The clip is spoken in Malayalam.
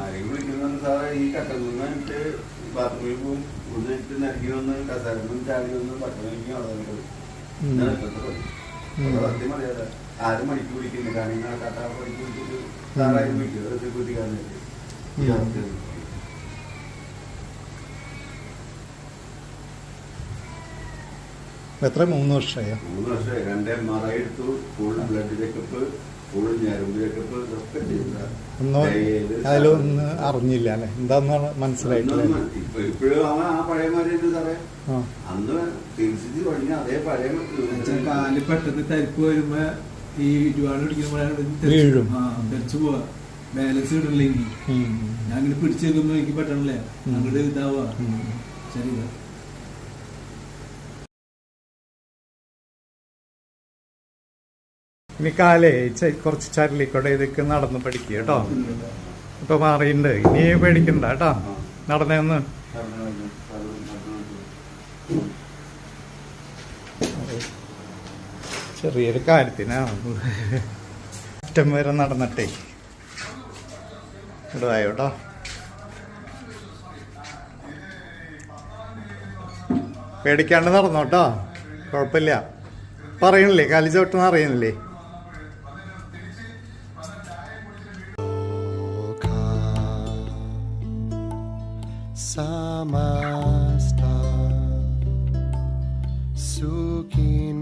ആരെങ്കിലും വിളിക്കുന്ന സാറേ ഈ കട്ടന്നിട്ട് ബാത്റൂമിൽ പോകും ഒന്നിട്ട് നരകിയൊന്ന് കസാരൊന്നും ചാടിയൊന്നും ഭക്ഷണം സത്യം അറിയാതെ ആരും മണിക്ക് വിളിക്കുന്നു. കാരണം കട്ടാ പണിക്ക് വിളിച്ചിട്ട് സാറായിരുന്നു വിളിക്കുന്നത് സെക്യൂരിറ്റിക്കാരനായിട്ട്. എത്ര 3 വർഷമായോ? 3 വർഷമായി. 2 MRI എടുത്തു, ഫുൾ ബ്ലഡ് ചെക്കപ്പ്, ഫുൾ ഞരമ്പ് ചെക്കപ്പ്, ഇതൊക്കെ അതിലൊന്നും അറിഞ്ഞില്ല അല്ലെ? എന്താന്ന് മനസ്സിലായിട്ടില്ല. ഇപ്പോഴും അവൻ ആ പഴയമാരുണ്ട് സാറേ. അന്ന് ചികിത്സിച്ച് കഴിഞ്ഞ അതേ പഴയ കാല് പെട്ടെന്ന് തരിപ്പ് വരുമ്പോ ഈ ഇടിവാട് പിടിക്കുമ്പോഴാണ് തെറിച്ചു പോവാ. ബാലൻസ് കിട്ടില്ലെങ്കിൽ ഞാൻ അങ്ങനെ പിടിച്ചേക്കുമ്പോ എനിക്ക് പെട്ടെന്നല്ലേ അങ്ങോട്ട് ഇതാവുക. ശരി, ഇനി കാലേ കുറച്ച് ചരലിക്കൂടെ ഇതൊക്കെ നടന്ന് പഠിക്കുക കേട്ടോ. ഇപ്പൊ മാറിയിട്ടുണ്ട്, ഇനി പേടിക്കണ്ട കേട്ടോ. നടന്നേന്ന് ചെറിയൊരു കാര്യത്തിനാ അറ്റം വരെ നടന്നിട്ടേ ഇടായോ കേട്ടോ. പേടിക്കാണ്ട് നടന്നോട്ടോ, കുഴപ്പമില്ല. പറയണില്ലേ കാലി ചവിട്ടെന്ന് അറിയണില്ലേ? Samasta Sukhin